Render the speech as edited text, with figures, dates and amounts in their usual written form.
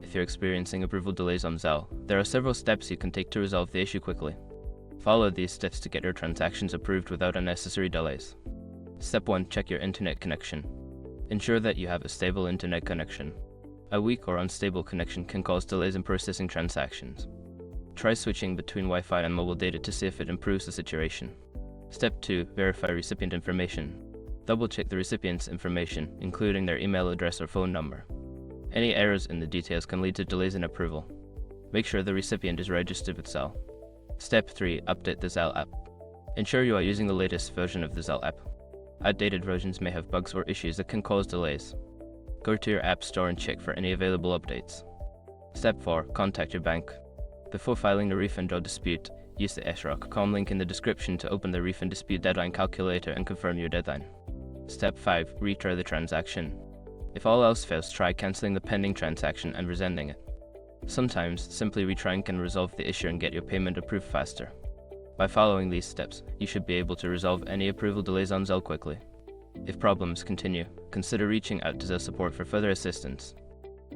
If you're experiencing approval delays on Zelle, there are several steps you can take to resolve the issue quickly. Follow these steps to get your transactions approved without unnecessary delays. Step 1. Check your internet connection. Ensure that you have a stable internet connection. A weak or unstable connection can cause delays in processing transactions. Try switching between Wi-Fi and mobile data to see if it improves the situation. Step 2. Verify recipient information. Double-check the recipient's information, including their email address or phone number. Any errors in the details can lead to delays in approval. Make sure the recipient is registered with Zelle. Step 3. Update the Zelle app. Ensure you are using the latest version of the Zelle app. Outdated versions may have bugs or issues that can cause delays. Go to your app store and check for any available updates. Step 4. Contact your bank. Before filing a refund or dispute, use the SROC.com link in the description to open the refund dispute deadline calculator and confirm your deadline. Step 5. Retry the transaction. If all else fails, try cancelling the pending transaction and resending it. Sometimes, simply retrying can resolve the issue and get your payment approved faster. By following these steps, you should be able to resolve any approval delays on Zelle quickly. If problems continue, consider reaching out to Zelle support for further assistance.